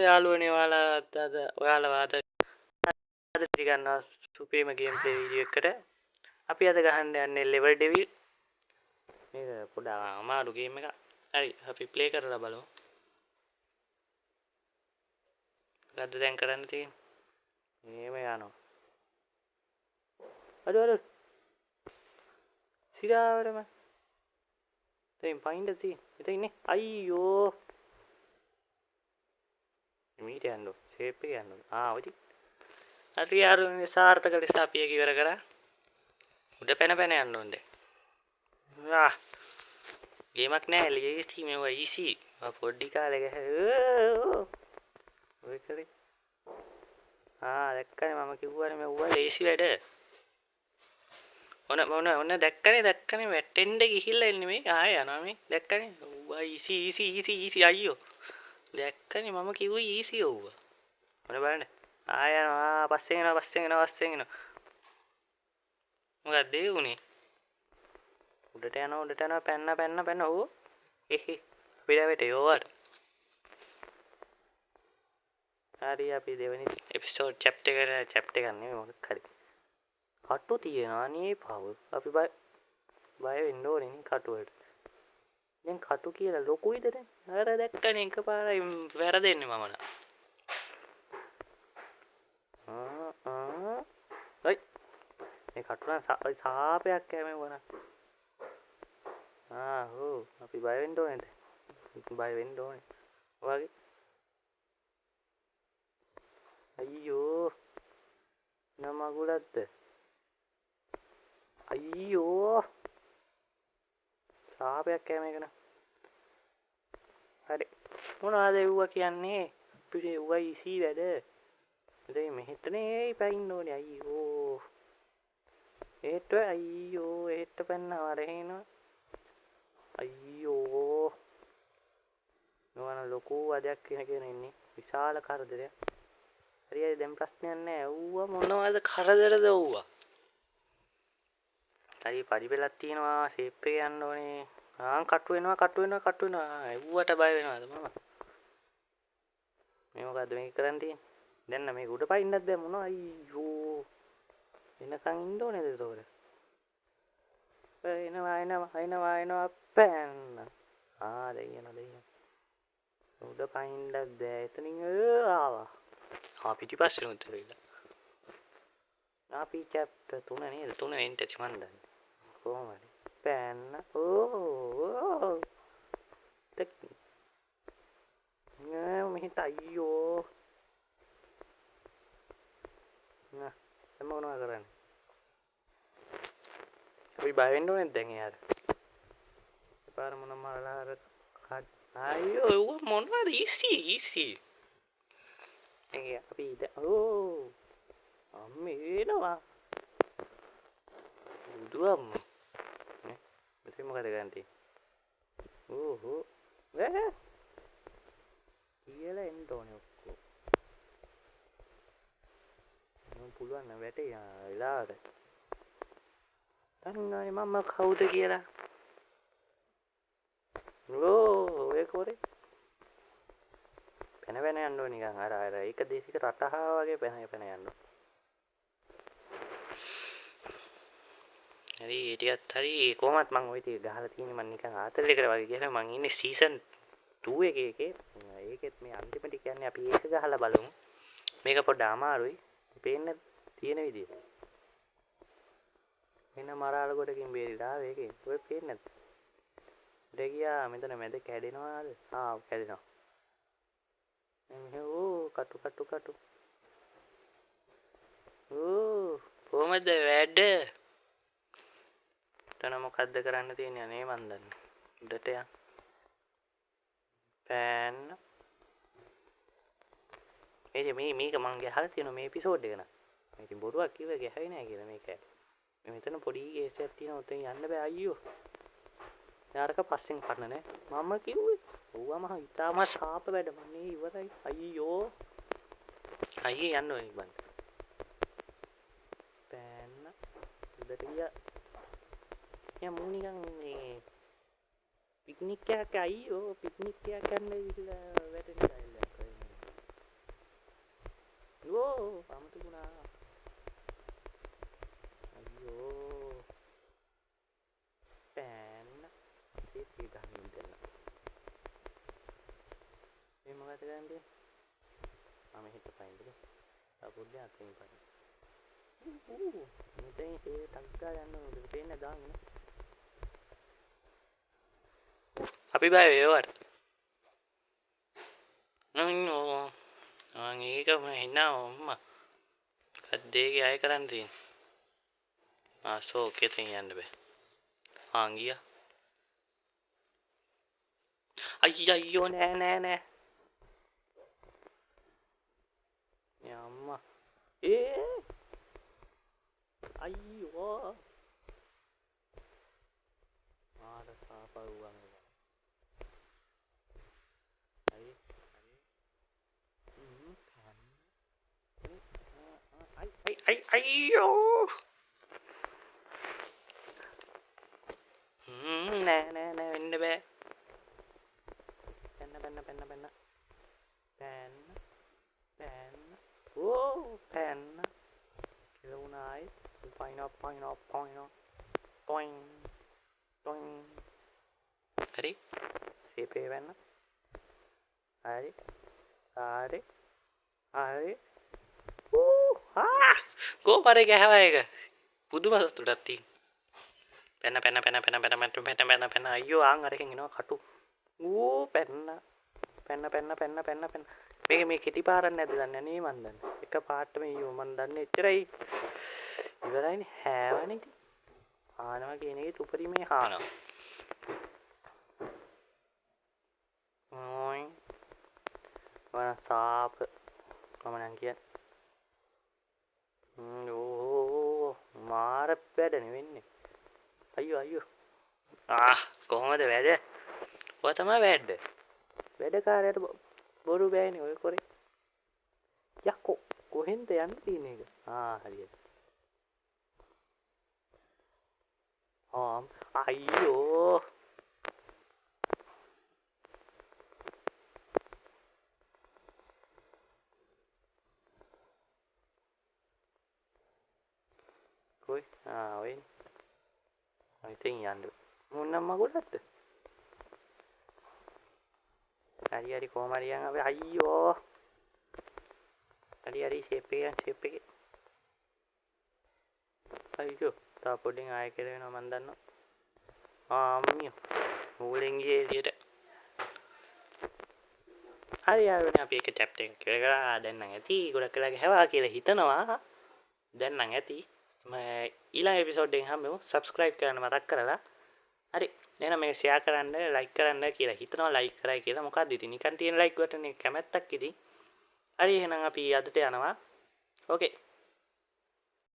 යාළුවනේ ඔයාලත් අද ඔයාලව අද ගන්නවා සුපීම ගේම්ස් වීඩියෝ එකට. අපි අද ගහන්න යන්නේ ලෙවල් ඩෙවිල්. මේක පොඩ්ඩක් අමාරු ගේම් එකක්. හරි අපි ප්ලේ කරලා බලමු. මොකද්ද දැන් කරන්න තියෙන්නේ? මේම යනවා. අර සිරාවරම දැන් පයින්ද තියෙන්නේ. එතන ඉන්නේ. අයියෝ. මීට යන්න ෂේප් එක යන්න. ඔයි. හරි යාළුවනේ සාර්ථක ලෙස අපි ඒක ඉවර කරා. උඩ පැන යන්න ඕනේ. ගේමක් නෑ ලීස්ටි මේවා ඊසි. පොඩි කාලේ ඔය කරේ. දැක්කනේ මම කිව්වනේ මෙව්වා ලේසි වැඩ. ඔන්න දැක්කනේ වැටෙන්න ගිහිල්ලා එන්නේ මේ ආය යනවා මේ දැක්කනේ. ඔව්වා ඊසි අයියෝ. දැක්කනේ මම කිව්වේ ඊසි ඔව්වා. ඔන්න බලන්න. ආය යනවා පස්සෙන් එනවා. මොකක්ද ඒ උනේ? උඩට යනවා පැන්න ඕ එහේ අපිට වැටේවෝවට. හරි අපි දෙවෙනි එපිසෝඩ් චැප්ටර් එක ගන්න මොකක් හරි කටු තියෙනවා නේ පව. අපි බය වෙන්න ඕනේ නේ කටු වලට. දැන් කටු කියලා ලොකුයිද දැන්? අර දැක්කනේ එකපාරයි වැරදෙන්නේ මම නා. මේ කටු නම් සාපයක් කැමේ වුණා. අපි බය වෙන්න ඕනේද? බය වෙන්න ඕනේ. ඔයගේ අයියෝ නමගුලද්ද? අයියෝ සාපයක් කැමේ කන. හරි මොනවද එව්වා කියන්නේ? අපිට එව්වා ඊසි වැඩ. ඉතින් මෙහෙටනේ පයින්න ඕනේ. අයියෝ එහෙට පැන්නා වරේනවා. අයියෝ නෝන ලොකු වදයක් කියන ඉන්නේ විශාල කරදරයක්. හරියයි දැන් ප්‍රශ්නයක් නෑ. ඌවා මොනවද කරදරද ඌවා? හරි පරිපෙලක් තියෙනවා ෂේප් එක යන්න ඕනේ. කටු වෙනවා. ඌවට බය වෙනවද මම? මේ මොකද්ද මේක කරන් තියෙන්නේ? දැන් නම් මේක උඩ පයින්නත් බෑ මොනවා. අයියෝ එනකන් ඉන්න ඕනේද ඒතකොට? එනවා පැන්න. දෙයියන. උඩ පයින්නත් බෑ. එතනින් ආවා. පිටිපස්සේ උන්ටරිලා. අපි චැප්ටර් 3 නේද? 3 වෙන්න ඇති මන් දන්නේ. කොහමද? පැන්න. මෙහෙට අයියෝ. දැන් මොනවා කරන්නේ? අපි බය වෙන්න ඕනේ දැන් යාර. පාර මොනම අර අයියෝ ඌ මොනවද ඊසි. අපි අම්මේ එනවා. දුවම්. මෙතන මොකද ගන්නේ? කියලා එන්න ඕනේ ඔක්කොම. මම පුළුවන් නම් වැටේ වෙලාවට. දන්නවනේ මම කවුද කියලා. ඔය කොරේ. පැන යන්න ඕනේ නිකන් අර ඒක දේශික රටහා වගේ පැන යන්න. හරි ටිකත් හරි කොහොමත් මම ওই ටික ගහලා තියෙන්නේ මම නිකන් ආතරයකට වගේ කියලා මම ඉන්නේ සීසන් 2 එකේ. ඒකෙත් මේ අන්තිම ටික කියන්නේ අපි ඒක ගහලා බලමු. මේක පොඩ්ඩ අමාරුයි. පේන්න තියෙන විදිය. මෙන්න මරාල කොටකින් බේරිලා ඒකේ. ඔය පේන්නේ නැද්ද? දෙගියා මෙතන මැද කැඩෙනවාද? කැඩෙනවා. කටු. කොහමද වැඩ? තන මොකද්ද කරන්න තියෙන්නේ නේ මන් දන්නේ. උඩට යන්න. පෑන්න. මේක මං ගහලා තියෙනවා මේ එපිසෝඩ් එක න ะ. මම ඉතින් බොරුවක් කිව්වේ ගහයි නෑ කියලා මේක. මෙතන පොඩි කේසයක් තියෙනවා උතෙන් යන්න බෑ අයියෝ. යාරක පස්සෙන් පන්න නෑ. මම කිව්වේ. ඌවම හිතාම ශාප වැඩ මන්නේ ඉවරයි. අයියෝ. අයියේ යන්න ඕනේ බං. පෑන්න. උඩට ගියා. මූ නිකන් මේ පික්නික් එකක් අයියෝ පික්නික් එකක් ගන්න ඉතින් වැටෙන්න බැල්ලක්. මොකද කරන්නේ? මම හිත පයින්ද? අපුඩේ අතින් පයින්. මෙතෙන් ඒ ටක්කා යන්න ඕනද? පේන්නේ දාන්නේ. අපි බය වේවට. නෝ. මං ඒකම හිනා අම්මා. කද්දේගේ අය කරන් තියෙන. ආසෝ කෙතෙන් යන්න බෑ. ආංගියා. අයියෝ නෑ නෑ නෑ. අම්මා. අයියෝ. ආර සාපරුවන්. අයියෝ නෑ නෑ නෑ වෙන්න බෑ පැන්න ඕ පැන්න කියලා වුණායි පොයින් හරි සීපේ වෙන්න හරි කෝපරේ ගැහුවා ඒක පුදුම සතුටක් තියෙන පැන අයියෝ ආන් අරකින් එනවා කටු පැන්න මේ කෙටි පාරක් නැද්ද දන්නේ නේ මන් දන්නේ එක පාටම අයියෝ මන් දන්නේ එච්චරයි ඉවරයිනේ හැවනේ ඉතින් ආනවා කියන එකේ උපරිමේ හානවා වන සාප මම නම් කියන්නේ මාර වැඩනේ වෙන්නේ අයියෝ කොහොමද වැඩ ඔය තමයි වැඩකාරයට බොරු බෑනේ ඔය කරේ යකෝ කොහෙන්ද යන්න තියෙන එක හරියට අයියෝ කොයි ඔය ඉතින් යන්න මොන්නම් මගුලක්ද හරි කොහම හරි යන් අපි අයියෝ හරි ෂේප් එක අයියෝ තා පොඩ්ඩෙන් ආයෙ කියලා වෙනවා මන් දන්නවා අම්මියෝ මූලෙන් ගියේ එළියට හරි යාළුවනේ අපි එක චැප්ටර් එකක් ඉවර කරා දැන් නම් ඇති ගොඩක් වෙලා ගහවා කියලා හිතනවා දැන් නම් ඇති ඊළඟ එපිසෝඩ් එකෙන් හම්බෙමු සබ්ස්ක්‍රයිබ් කරන්න මතක් කරලා හරි එහෙනම් මේක ෂෙයා කරන්න ලයික් කරන්න කියලා හිතනවා ලයික් කරයි කියලා මොකක්ද ඉතින් නිකන් තියෙන ලයික් බටන් එක කැමැත්තක් ඉතින් හරි එහෙනම් අපි අදට යනවා ඕකේ